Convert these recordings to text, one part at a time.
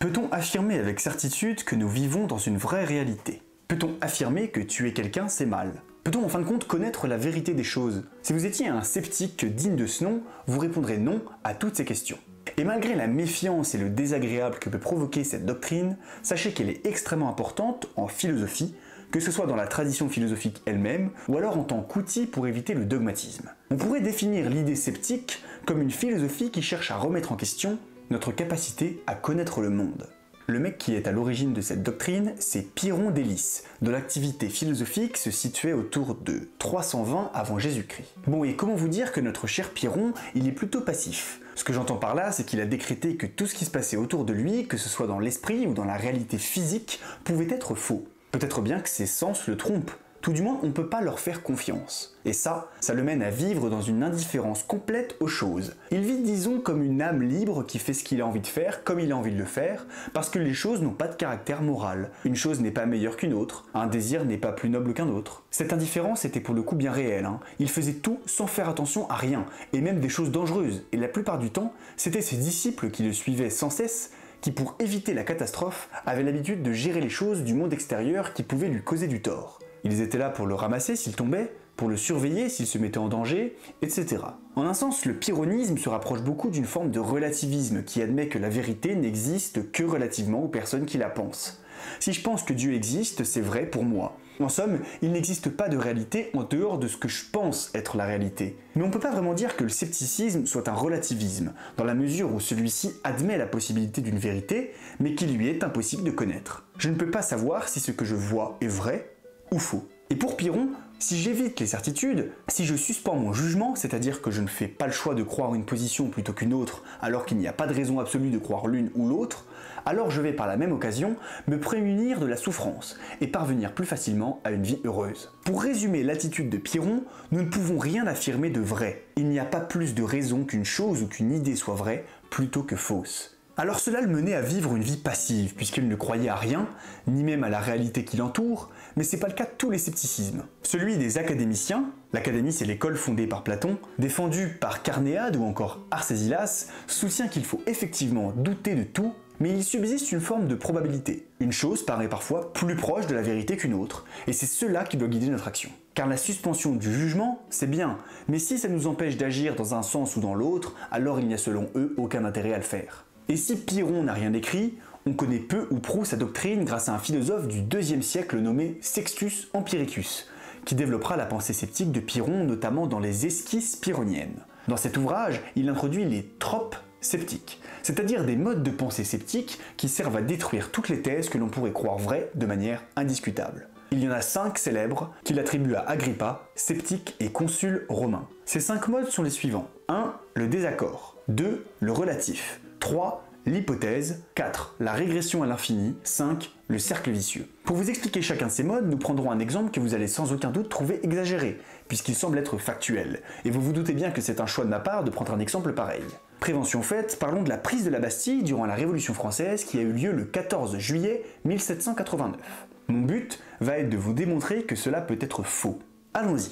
Peut-on affirmer avec certitude que nous vivons dans une vraie réalité? Peut-on affirmer que tuer quelqu'un c'est mal? Peut-on en fin de compte connaître la vérité des choses? Si vous étiez un sceptique digne de ce nom, vous répondrez non à toutes ces questions. Et malgré la méfiance et le désagréable que peut provoquer cette doctrine, sachez qu'elle est extrêmement importante en philosophie, que ce soit dans la tradition philosophique elle-même, ou alors en tant qu'outil pour éviter le dogmatisme. On pourrait définir l'idée sceptique comme une philosophie qui cherche à remettre en question notre capacité à connaître le monde. Le mec qui est à l'origine de cette doctrine, c'est Pyrrhon d'Hélice, dont l'activité philosophique se situait autour de 320 avant Jésus-Christ. Bon, et comment vous dire que notre cher Pyrrhon, il est plutôt passif? Ce que j'entends par là, c'est qu'il a décrété que tout ce qui se passait autour de lui, que ce soit dans l'esprit ou dans la réalité physique, pouvait être faux. Peut-être bien que ses sens le trompent. Tout du moins, on ne peut pas leur faire confiance. Et ça le mène à vivre dans une indifférence complète aux choses. Il vit, disons, comme une âme libre qui fait ce qu'il a envie de faire, comme il a envie de le faire, parce que les choses n'ont pas de caractère moral. Une chose n'est pas meilleure qu'une autre, un désir n'est pas plus noble qu'un autre. Cette indifférence était pour le coup bien réelle, hein. Il faisait tout sans faire attention à rien, et même des choses dangereuses, et la plupart du temps, c'était ses disciples qui le suivaient sans cesse, qui pour éviter la catastrophe, avaient l'habitude de gérer les choses du monde extérieur qui pouvaient lui causer du tort. Ils étaient là pour le ramasser s'il tombait, pour le surveiller s'il se mettait en danger, etc. En un sens, le pyrrhonisme se rapproche beaucoup d'une forme de relativisme qui admet que la vérité n'existe que relativement aux personnes qui la pensent. Si je pense que Dieu existe, c'est vrai pour moi. En somme, il n'existe pas de réalité en dehors de ce que je pense être la réalité. Mais on ne peut pas vraiment dire que le scepticisme soit un relativisme, dans la mesure où celui-ci admet la possibilité d'une vérité, mais qu'il lui est impossible de connaître. Je ne peux pas savoir si ce que je vois est vrai ou faux. Et pour Pyrrhon, si j'évite les certitudes, si je suspends mon jugement, c'est-à-dire que je ne fais pas le choix de croire une position plutôt qu'une autre, alors qu'il n'y a pas de raison absolue de croire l'une ou l'autre, alors je vais par la même occasion me prémunir de la souffrance et parvenir plus facilement à une vie heureuse. Pour résumer l'attitude de Pyrrhon, nous ne pouvons rien affirmer de vrai. Il n'y a pas plus de raison qu'une chose ou qu'une idée soit vraie plutôt que fausse. Alors cela le menait à vivre une vie passive, puisqu'il ne croyait à rien, ni même à la réalité qui l'entoure, mais c'est pas le cas de tous les scepticismes. Celui des académiciens, l'académie c'est l'école fondée par Platon, défendue par Carnéade ou encore Arcésilas, soutient qu'il faut effectivement douter de tout, mais il subsiste une forme de probabilité. Une chose paraît parfois plus proche de la vérité qu'une autre, et c'est cela qui doit guider notre action. Car la suspension du jugement, c'est bien, mais si ça nous empêche d'agir dans un sens ou dans l'autre, alors il n'y a selon eux aucun intérêt à le faire. Et si Pyrrhon n'a rien écrit, on connaît peu ou prou sa doctrine grâce à un philosophe du IIe siècle nommé Sextus Empiricus, qui développera la pensée sceptique de Pyrrhon notamment dans les esquisses pyrrhoniennes. Dans cet ouvrage, il introduit les tropes sceptiques, c'est-à-dire des modes de pensée sceptiques qui servent à détruire toutes les thèses que l'on pourrait croire vraies de manière indiscutable. Il y en a 5 célèbres qu'il attribue à Agrippa, sceptique et consul romain. Ces 5 modes sont les suivants. 1. Le désaccord. 2. Le relatif. 3. L'hypothèse. 4. La régression à l'infini. 5. Le cercle vicieux. Pour vous expliquer chacun de ces modes, nous prendrons un exemple que vous allez sans aucun doute trouver exagéré, puisqu'il semble être factuel. Et vous vous doutez bien que c'est un choix de ma part de prendre un exemple pareil. Prévention faite, parlons de la prise de la Bastille durant la Révolution française qui a eu lieu le 14 juillet 1789. Mon but va être de vous démontrer que cela peut être faux. Allons-y.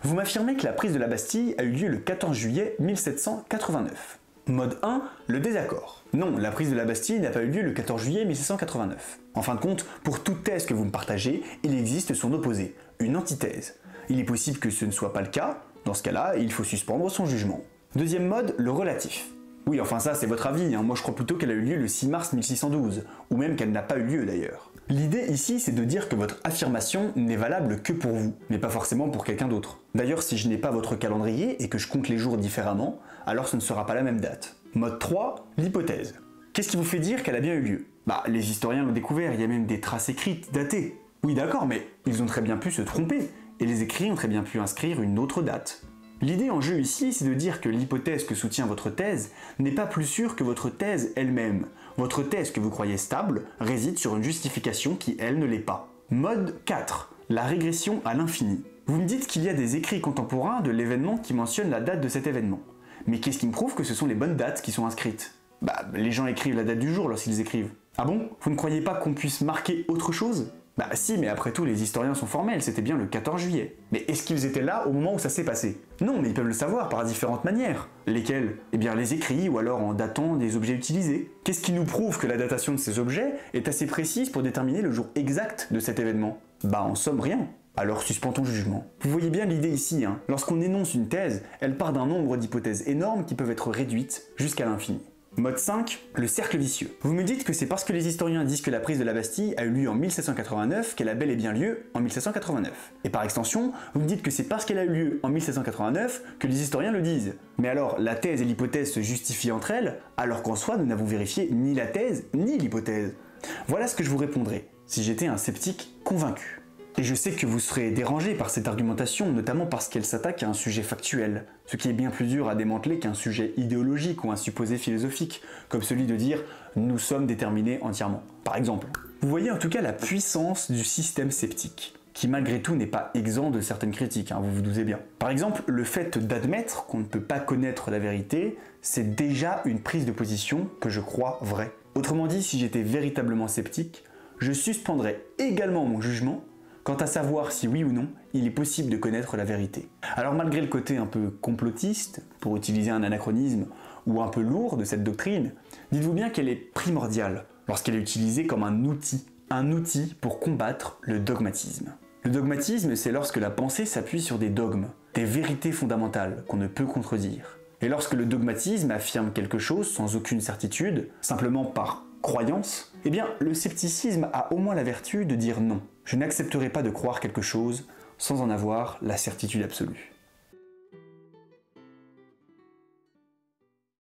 Vous m'affirmez que la prise de la Bastille a eu lieu le 14 juillet 1789. Mode 1, le désaccord. Non, la prise de la Bastille n'a pas eu lieu le 14 juillet 1789. En fin de compte, pour toute thèse que vous me partagez, il existe son opposé, une antithèse. Il est possible que ce ne soit pas le cas, dans ce cas-là, il faut suspendre son jugement. Deuxième mode, le relatif. Oui, enfin ça c'est votre avis, hein. Moi je crois plutôt qu'elle a eu lieu le 6 mars 1612, ou même qu'elle n'a pas eu lieu d'ailleurs. L'idée ici c'est de dire que votre affirmation n'est valable que pour vous, mais pas forcément pour quelqu'un d'autre. D'ailleurs si je n'ai pas votre calendrier et que je compte les jours différemment, alors ce ne sera pas la même date. Mode 3, l'hypothèse. Qu'est-ce qui vous fait dire qu'elle a bien eu lieu? Bah les historiens l'ont découvert, il y a même des traces écrites datées. Oui d'accord, mais ils ont très bien pu se tromper, et les écrits ont très bien pu inscrire une autre date. L'idée en jeu ici, c'est de dire que l'hypothèse que soutient votre thèse n'est pas plus sûre que votre thèse elle-même. Votre thèse que vous croyez stable réside sur une justification qui, elle, ne l'est pas. Mode 4. La régression à l'infini. Vous me dites qu'il y a des écrits contemporains de l'événement qui mentionnent la date de cet événement. Mais qu'est-ce qui me prouve que ce sont les bonnes dates qui sont inscrites? Bah, les gens écrivent la date du jour lorsqu'ils écrivent. Ah bon? Vous ne croyez pas qu'on puisse marquer autre chose? Bah si, mais après tout, les historiens sont formels, c'était bien le 14 juillet. Mais est-ce qu'ils étaient là au moment où ça s'est passé? Non, mais ils peuvent le savoir par différentes manières. Lesquelles? Eh bien les écrits, ou alors en datant des objets utilisés. Qu'est-ce qui nous prouve que la datation de ces objets est assez précise pour déterminer le jour exact de cet événement? Bah en somme rien. Alors suspends ton jugement. Vous voyez bien l'idée ici, hein. Lorsqu'on énonce une thèse, elle part d'un nombre d'hypothèses énormes qui peuvent être réduites jusqu'à l'infini. Mode 5, le cercle vicieux. Vous me dites que c'est parce que les historiens disent que la prise de la Bastille a eu lieu en 1789 qu'elle a bel et bien lieu en 1789. Et par extension, vous me dites que c'est parce qu'elle a eu lieu en 1789 que les historiens le disent. Mais alors, la thèse et l'hypothèse se justifient entre elles, alors qu'en soi, nous n'avons vérifié ni la thèse ni l'hypothèse. Voilà ce que je vous répondrai, si j'étais un sceptique convaincu. Et je sais que vous serez dérangé par cette argumentation, notamment parce qu'elle s'attaque à un sujet factuel, ce qui est bien plus dur à démanteler qu'un sujet idéologique ou un supposé philosophique, comme celui de dire « nous sommes déterminés entièrement », par exemple. Vous voyez en tout cas la puissance du système sceptique, qui malgré tout n'est pas exempt de certaines critiques, hein, vous vous doutez bien. Par exemple, le fait d'admettre qu'on ne peut pas connaître la vérité, c'est déjà une prise de position que je crois vraie. Autrement dit, si j'étais véritablement sceptique, je suspendrais également mon jugement quant à savoir si oui ou non, il est possible de connaître la vérité. Alors malgré le côté un peu complotiste, pour utiliser un anachronisme, ou un peu lourd de cette doctrine, dites-vous bien qu'elle est primordiale lorsqu'elle est utilisée comme un outil pour combattre le dogmatisme. Le dogmatisme, c'est lorsque la pensée s'appuie sur des dogmes, des vérités fondamentales qu'on ne peut contredire. Et lorsque le dogmatisme affirme quelque chose sans aucune certitude, simplement par croyance, eh bien le scepticisme a au moins la vertu de dire non. Je n'accepterai pas de croire quelque chose sans en avoir la certitude absolue.